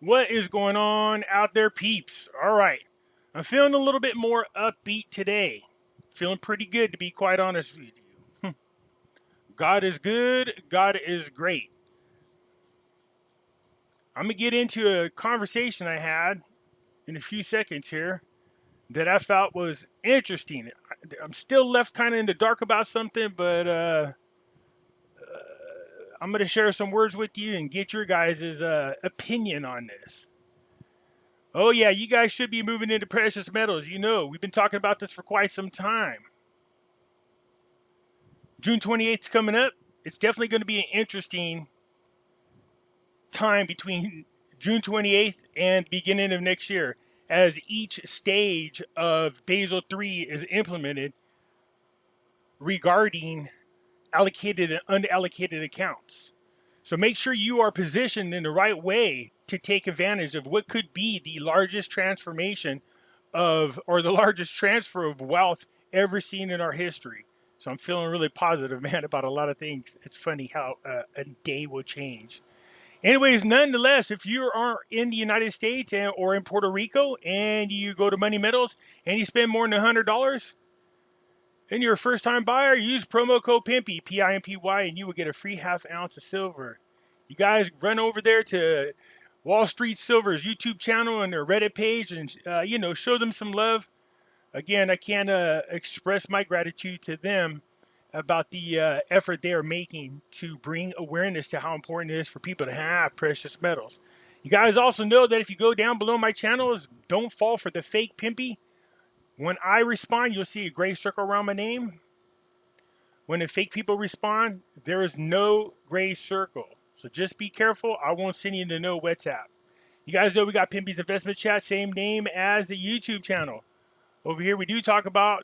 What is going on out there, peeps? All right. I'm feeling a little bit more upbeat today. Feeling pretty good, to be quite honest with you. God is good. God is great. I'm going to get into a conversation I had in a few seconds here that I felt was interesting. I'm still left kind of in the dark about something, but I'm going to share some words with you and get your guys' opinion on this. Oh, yeah, you guys should be moving into precious metals. You know, we've been talking about this for quite some time. June 28th is coming up. It's definitely going to be an interesting time between June 28th and beginning of next year as each stage of Basel III is implemented regarding allocated and unallocated accounts. So make sure you are positioned in the right way to take advantage of what could be the largest transformation of, or the largest transfer of wealth ever seen in our history. So I'm feeling really positive, man, about a lot of things. It's funny how a day will change. Anyways, nonetheless, if you are in the United States or in Puerto Rico and you go to Money Metals and you spend more than $100, and you're a first-time buyer, use promo code Pimpy, P-I-M-P-Y, and you will get a free half ounce of silver. You guys run over there to Wall Street Silver's YouTube channel and their Reddit page and, show them some love. Again, I can't express my gratitude to them about the effort they are making to bring awareness to how important it is for people to have precious metals. You guys also know that if you go down below my channels, don't fall for the fake Pimpy. When I respond, you'll see a gray circle around my name. When the fake people respond, there is no gray circle. So just be careful. I won't send you to no WhatsApp. You guys know we got Pimpy's Investment Chat, same name as the YouTube channel. Over here, we do talk about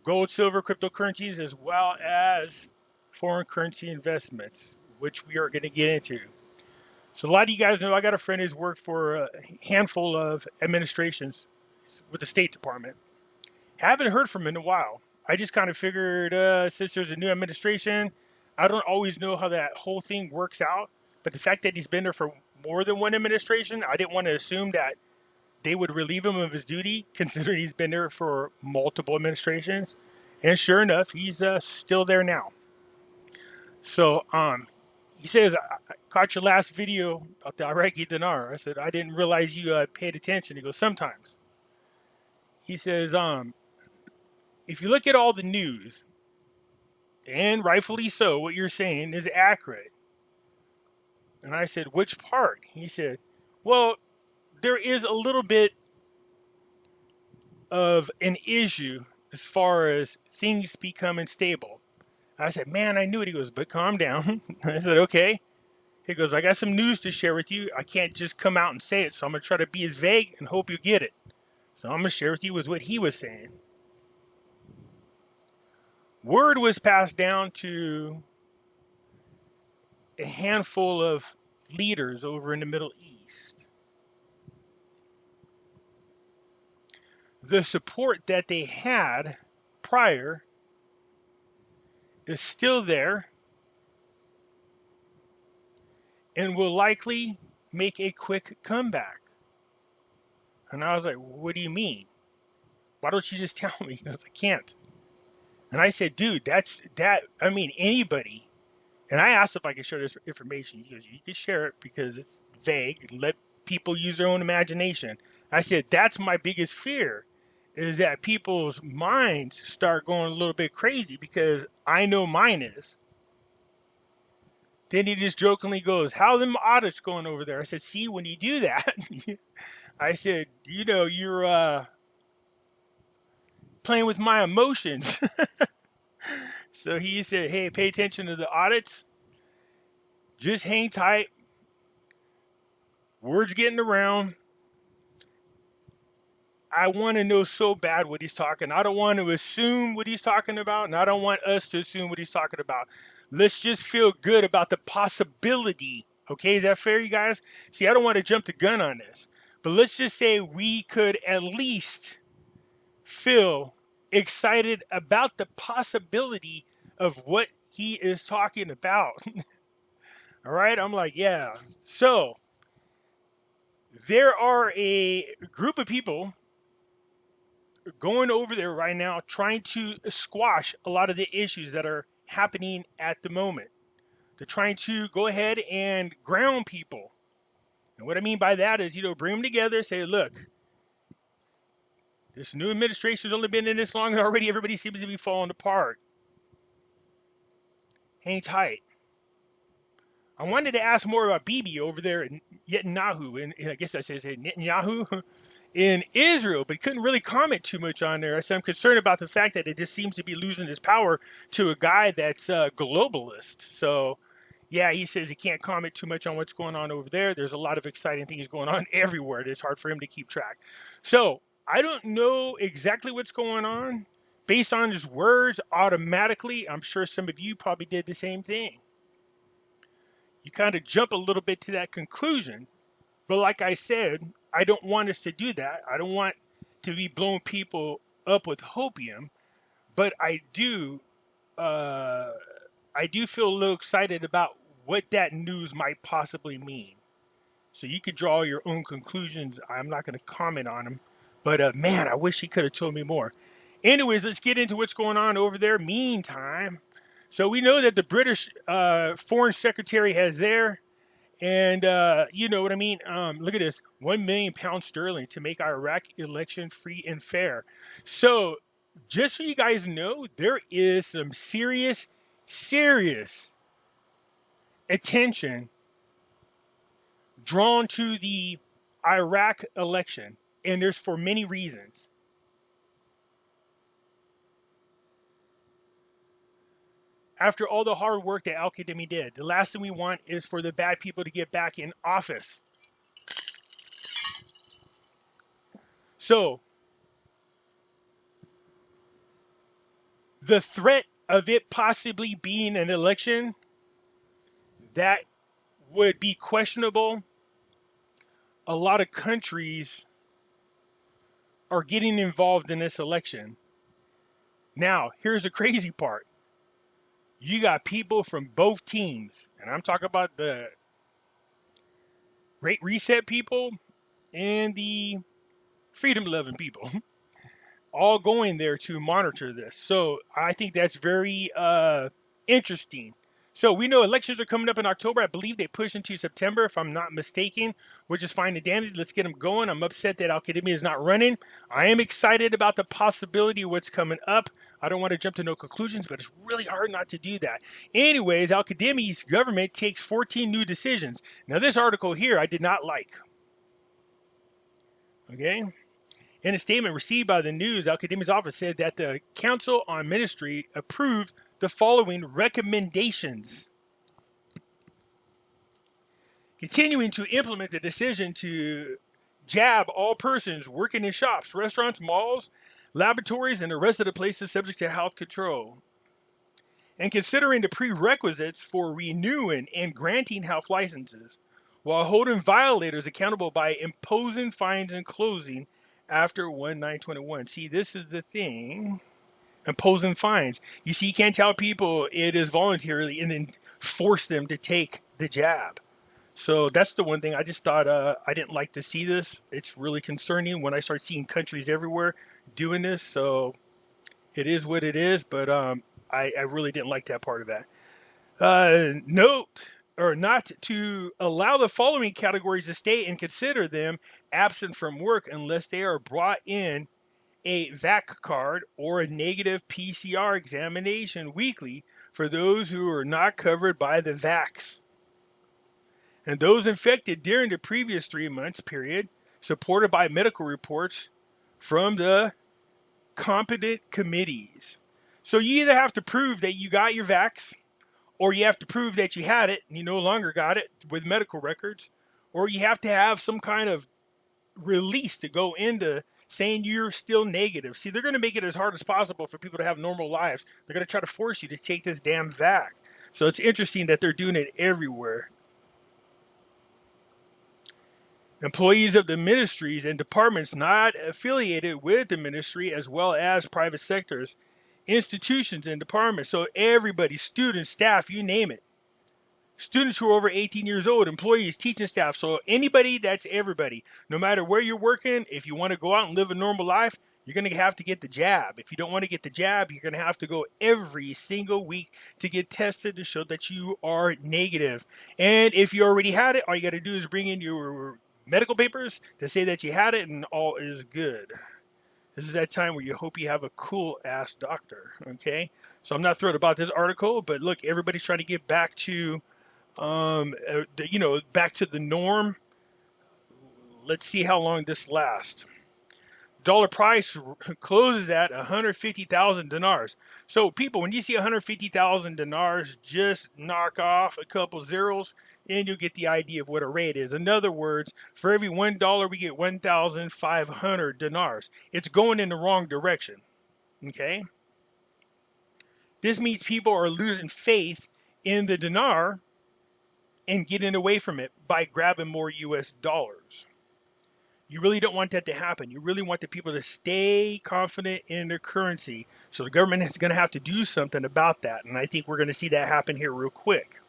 gold, silver, cryptocurrencies, as well as foreign currency investments, which we are going to get into. So a lot of you guys know I got a friend who's worked for a handful of administrations with the State Department. Haven't heard from him in a while. I just kind of figured since there's a new administration, I don't always know how that whole thing works out. But the fact that he's been there for more than one administration, I didn't want to assume that they would relieve him of his duty, considering he's been there for multiple administrations. And sure enough, he's still there now. So he says, I caught your last video about the Iraqi Dinar. I said, I didn't realize you paid attention. He goes, sometimes. He says, if you look at all the news, and rightfully so, what you're saying is accurate. And I said, which part? He said, well, there is a little bit of an issue as far as things becoming stable. I said, man, I knew it. He goes, but calm down. I said, okay. He goes, I got some news to share with you. I can't just come out and say it, so I'm going to try to be as vague and hope you get it. So I'm going to share with you what he was saying. Word was passed down to a handful of leaders over in the Middle East. The support that they had prior is still there and will likely make a quick comeback. And I was like, what do you mean? Why don't you just tell me? He goes, I can't. And I said, dude, anybody. And I asked if I could share this information. He goes, you can share it because it's vague. Let people use their own imagination. I said, that's my biggest fear, is that people's minds start going a little bit crazy, because I know mine is. Then he just jokingly goes, how are them audits going over there? I said, see, when you do that, I said, you're playing with my emotions. So he said, hey, pay attention to the audits. Just hang tight. Word's getting around. I want to know so bad what he's talking. I don't want to assume what he's talking about, and I don't want us to assume what he's talking about. Let's just feel good about the possibility. Okay, is that fair, you guys? See, I don't want to jump the gun on this, but let's just say we could at least feel excited about the possibility of what he is talking about. All right, I'm like, yeah. So there are a group of people going over there right now trying to squash a lot of the issues that are happening at the moment. They're trying to go ahead and ground people. And what I mean by that is, bring them together, say, look, this new administration's only been in this long and already everybody seems to be falling apart. Hang tight. I wanted to ask more about Bibi over there in Netanyahu, and I guess I said Netanyahu in Israel, but couldn't really comment too much on there. I said I'm concerned about the fact that it just seems to be losing his power to a guy that's a globalist. So, yeah, he says he can't comment too much on what's going on over there. There's a lot of exciting things going on everywhere. It's hard for him to keep track. So, I don't know exactly what's going on. Based on his words, automatically, I'm sure some of you probably did the same thing. You kind of jump a little bit to that conclusion. But like I said, I don't want us to do that. I don't want to be blowing people up with hopium. But I do feel a little excited about what that news might possibly mean. So you could draw your own conclusions. I'm not going to comment on them. But man, I wish he could have told me more. Anyways, let's get into what's going on over there. Meantime, so we know that the British Foreign Secretary has there, and you know what I mean. Look at this: £1 million sterling to make our Iraq election free and fair. So, just so you guys know, there is some serious attention drawn to the Iraq election, and there's for many reasons. After all the hard work that Al-Qademi did, the last thing we want is for the bad people to get back in office. So, the threat of it possibly being an election that would be questionable, a lot of countries are getting involved in this election. Now, here's the crazy part. You got people from both teams, and I'm talking about the Great Reset people and the Freedom Loving people, all going there to monitor this. So I think that's very interesting. So we know elections are coming up in October. I believe they push into September, if I'm not mistaken, which is fine and dandy. Let's get them going. I'm upset that Al-Qademi is not running. I am excited about the possibility of what's coming up. I don't want to jump to no conclusions, but it's really hard not to do that. Anyways, Al-Qademi's government takes 14 new decisions. Now, this article here I did not like. Okay? In a statement received by the news, Al-Qademi's office said that the Council on Ministry approved the following recommendations. Continuing to implement the decision to jab all persons working in shops, restaurants, malls, laboratories, and the rest of the places subject to health control. And considering the prerequisites for renewing and granting health licenses, while holding violators accountable by imposing fines and closing after 1/9/21. See, this is the thing. Imposing fines. You see, you can't tell people it is voluntarily and then force them to take the jab. So that's the one thing I just thought I didn't like to see this. It's really concerning when I start seeing countries everywhere doing this. So it is what it is, but I really didn't like that part of that. Note, or not to allow the following categories to stay and consider them absent from work unless they are brought in a VAC card or a negative PCR examination weekly for those who are not covered by the vax. And those infected during the previous 3 months period, supported by medical reports from the competent committees. So you either have to prove that you got your vax, or you have to prove that you had it and you no longer got it with medical records, or you have to have some kind of release to go into saying you're still negative. See, they're going to make it as hard as possible for people to have normal lives. They're going to try to force you to take this damn vac. So it's interesting that they're doing it everywhere. Employees of the ministries and departments not affiliated with the ministry, as well as private sectors, institutions and departments. So everybody, students, staff, you name it. Students who are over 18 years old, employees, teaching staff. So anybody, that's everybody. No matter where you're working, if you want to go out and live a normal life, you're going to have to get the jab. If you don't want to get the jab, you're going to have to go every single week to get tested to show that you are negative. And if you already had it, all you got to do is bring in your medical papers to say that you had it and all is good. This is that time where you hope you have a cool ass doctor. Okay. So I'm not thrilled about this article, but look, everybody's trying to get back to back to the norm. Let's see how long this lasts. Dollar price closes at 150,000 dinars. So people, when you see 150,000 dinars, just knock off a couple zeros and you'll get the idea of what a rate is. In other words, for every $1, we get 1,500 dinars. It's going in the wrong direction. Okay? This means people are losing faith in the dinar and getting away from it by grabbing more US dollars. You really don't want that to happen. You really want the people to stay confident in their currency. So the government is going to have to do something about that. And I think we're going to see that happen here real quick.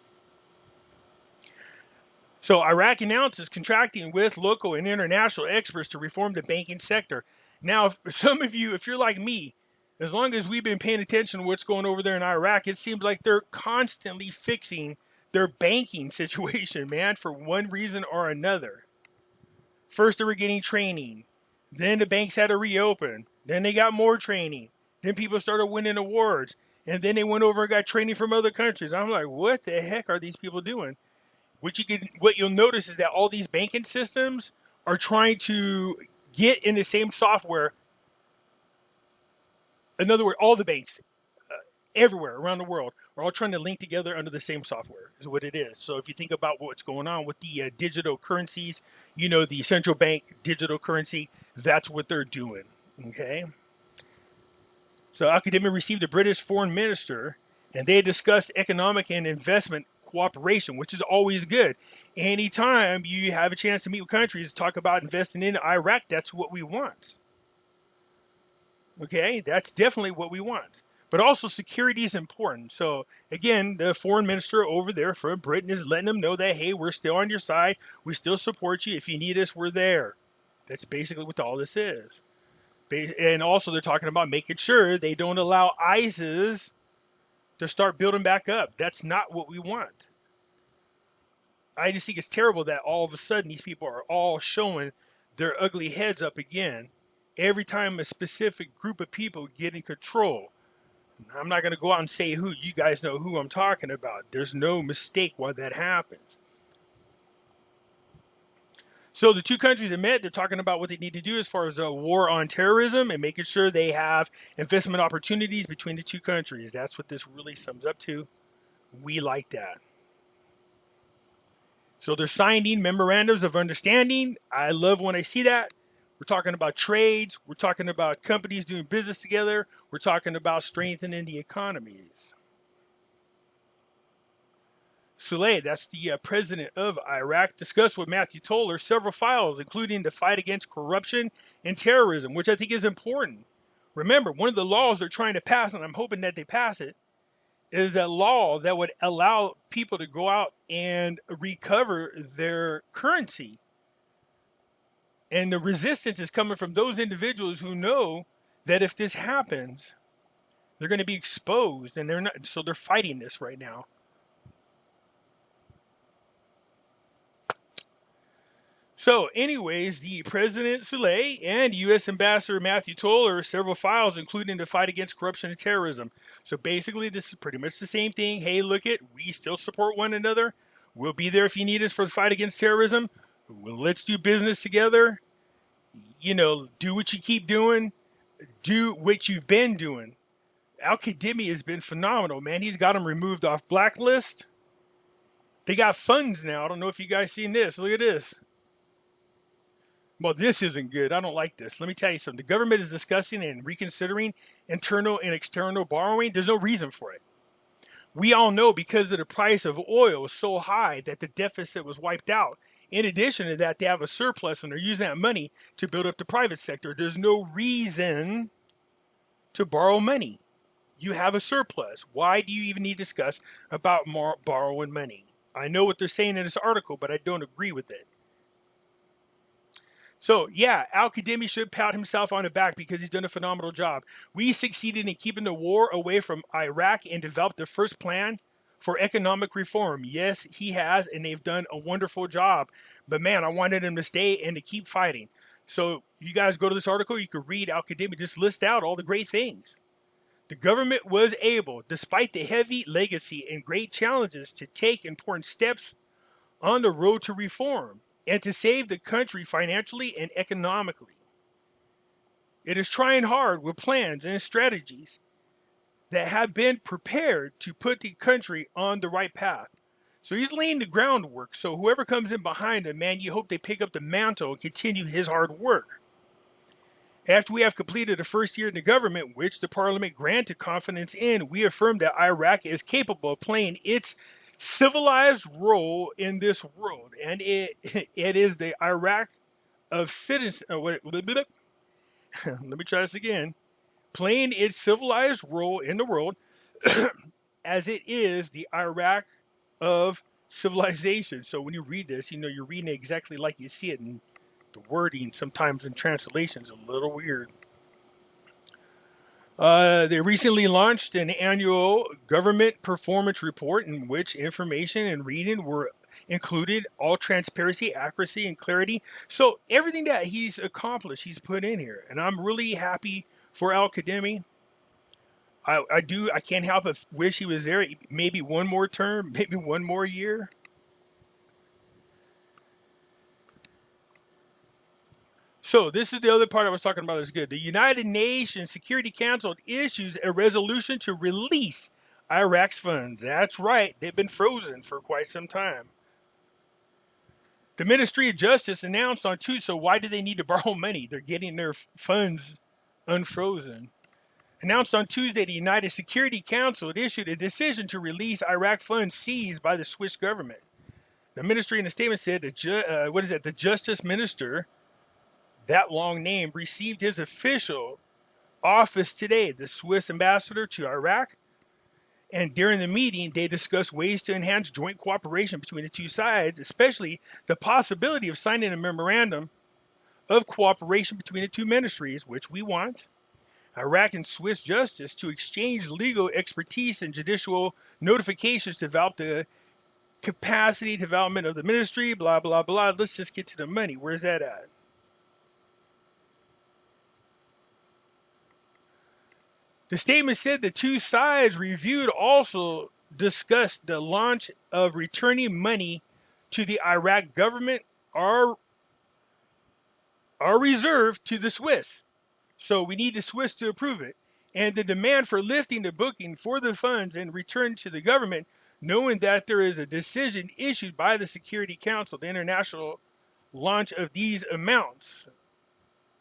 So Iraq announces contracting with local and international experts to reform the banking sector. Now, some of you, if you're like me, as long as we've been paying attention to what's going over there in Iraq, it seems like they're constantly fixing their banking situation, man, for one reason or another. First, they were getting training. Then the banks had to reopen. Then they got more training. Then people started winning awards. And then they went over and got training from other countries. I'm like, what the heck are these people doing? What you'll notice is that all these banking systems are trying to get in the same software. In other words, all the banks everywhere around the world are all trying to link together under the same software is what it is. So if you think about what's going on with the digital currencies, the central bank digital currency, that's what they're doing. Okay. So academia received a British foreign minister and they discussed economic and investment cooperation, which is always good. Anytime you have a chance to meet with countries, talk about investing in Iraq, that's what we want. Okay. That's definitely what we want. But also security is important. So again, the foreign minister over there from Britain is letting them know that, hey, we're still on your side. We still support you. If you need us, we're there. That's basically what all this is. And also they're talking about making sure they don't allow ISIS to start building back up. That's not what we want. I just think it's terrible that all of a sudden these people are all showing their ugly heads up again every time a specific group of people get in control. I'm not going to go out and say who. You guys know who I'm talking about. There's no mistake why that happens. So the two countries that met, they're talking about what they need to do as far as a war on terrorism and making sure they have investment opportunities between the two countries. That's what this really sums up to. We like that. So they're signing memorandums of understanding. I love when I see that. We're talking about trades. We're talking about companies doing business together. We're talking about strengthening the economies. Saleh, that's the president of Iraq, discussed with Matthew Toller several files, including the fight against corruption and terrorism, which I think is important. Remember, one of the laws they're trying to pass, and I'm hoping that they pass it, is a law that would allow people to go out and recover their currency. And the resistance is coming from those individuals who know that if this happens, they're going to be exposed, and they're not. So they're fighting this right now. So anyways, the President Saleh and U.S. Ambassador Matthew Toller several files, including the fight against corruption and terrorism. So basically, this is pretty much the same thing. Hey, look it, we still support one another. We'll be there if you need us for the fight against terrorism. Well, let's do business together. Do what you keep doing. Do what you've been doing. Al-Qadimi has been phenomenal, man. He's got them removed off blacklist. They got funds now. I don't know if you guys seen this. Look at this. Well, this isn't good. I don't like this. Let me tell you something. The government is discussing and reconsidering internal and external borrowing. There's no reason for it. We all know because of the price of oil was so high that the deficit was wiped out. In addition to that, they have a surplus and they're using that money to build up the private sector. There's no reason to borrow money. You have a surplus. Why do you even need to discuss about borrowing money? I know what they're saying in this article, but I don't agree with it. So, yeah, Al-Kadhimi should pat himself on the back because he's done a phenomenal job. We succeeded in keeping the war away from Iraq and developed the first plan for economic reform. Yes, he has, and they've done a wonderful job. But, man, I wanted him to stay and to keep fighting. So, you guys go to this article, you can read Al-Kadhimi just list out all the great things. The government was able, despite the heavy legacy and great challenges, to take important steps on the road to reform and to save the country financially and economically. It is trying hard with plans and strategies that have been prepared to put the country on the right path. So he's laying the groundwork. So whoever comes in behind him, man, you hope they pick up the mantle and continue his hard work. After we have completed the first year in the government, which the parliament granted confidence in, we affirm that Iraq is capable of playing its civilized role in this world, and it is the Iraq of citizens. Let me try this again. Playing its civilized role in the world, as it is the Iraq of civilization. So when you read this, you know you're reading it exactly like you see it, and the wording sometimes in translation is a little weird. They recently launched an annual government performance report in which information and reading were included, all transparency, accuracy, and clarity. So everything that he's accomplished, he's put in here. And I'm really happy for Al-Kadhimi. I can't help but wish he was there. Maybe one more term, maybe one more year. So this is the other part I was talking about is good. The United Nations Security Council issues a resolution to release Iraq's funds. That's right. They've been frozen for quite some time. The Ministry of Justice announced on Tuesday, so why do they need to borrow money? They're getting their funds unfrozen. Announced on Tuesday, the United Security Council had issued a decision to release Iraq funds seized by the Swiss government. The ministry in a statement said that the Justice Minister, that long name, received his official office today, the Swiss ambassador to Iraq. And during the meeting, they discussed ways to enhance joint cooperation between the two sides, especially the possibility of signing a memorandum of cooperation between the two ministries, which we want. Iraq and Swiss justice to exchange legal expertise and judicial notifications to develop the capacity development of the ministry, blah, blah, blah. Let's just get to the money. Where's that at? The statement said the two sides reviewed also discussed the launch of returning money to the Iraq government are reserved to the Swiss. So we need the Swiss to approve it. And the demand for lifting the booking for the funds and return to the government, knowing that there is a decision issued by the Security Council, the international launch of these amounts.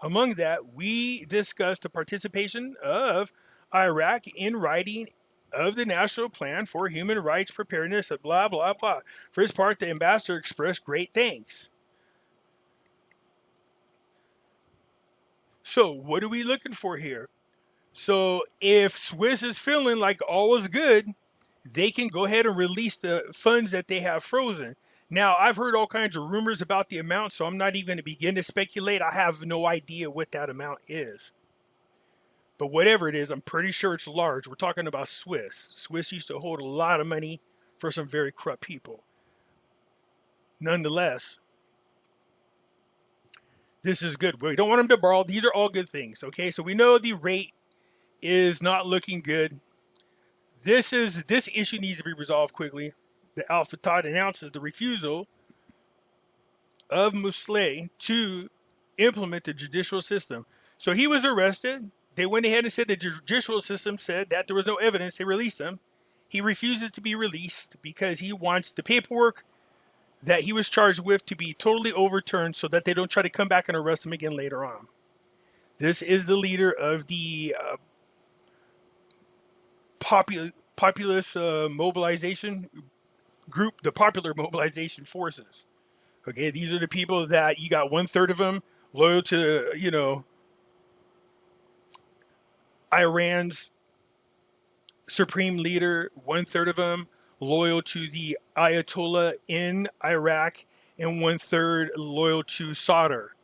Among that, we discussed the participation of Iraq in writing of the National Plan for Human Rights Preparedness, blah, blah, blah. For his part, the ambassador expressed great thanks. So what are we looking for here? So if Swiss is feeling like all is good, they can go ahead and release the funds that they have frozen. Now, I've heard all kinds of rumors about the amount, so I'm not even going to begin to speculate. I have no idea what that amount is. But whatever it is, I'm pretty sure it's large. We're talking about Swiss. Swiss used to hold a lot of money for some very corrupt people. Nonetheless, this is good. We don't want them to borrow. These are all good things, okay? So we know the rate is not looking good. This issue needs to be resolved quickly. The Al Fatah announces the refusal of Musleh to implement the judicial system. So he was arrested. They went ahead and said the judicial system said that there was no evidence. They released him. He refuses to be released because he wants the paperwork that he was charged with to be totally overturned so that they don't try to come back and arrest him again later on. This is the leader of the populist mobilization group, the Popular Mobilization Forces. Okay, these are the people that you got 1/3 of them loyal to, Iran's supreme leader, 1/3 of them loyal to the Ayatollah in Iraq, and 1/3 loyal to Sadr.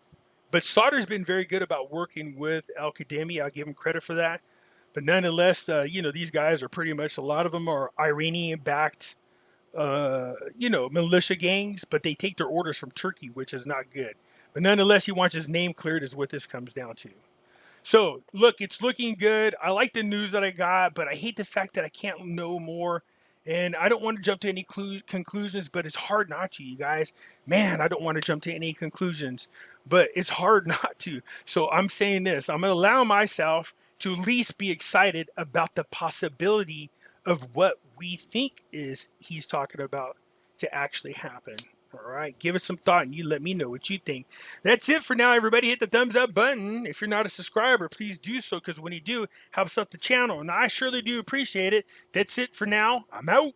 But Sadr's been very good about working with Al-Qademi. I'll give him credit for that. But nonetheless, these guys are pretty much, a lot of them are Iranian-backed, militia gangs, but they take their orders from Turkey, which is not good. But nonetheless, he wants his name cleared is what this comes down to. So, look, it's looking good. I like the news that I got, but I hate the fact that I can't know more. And I don't want to jump to any conclusions, but it's hard not to, you guys. Man, I don't want to jump to any conclusions, but it's hard not to. So I'm saying this. I'm going to allow myself to at least be excited about the possibility of what we think is he's talking about to actually happen. All right, give it some thought and you let me know what you think. That's it for now, everybody. Hit the thumbs up button. If you're not a subscriber, please do so, because when you do, helps out the channel, and I surely do appreciate it. That's it for now. I'm out.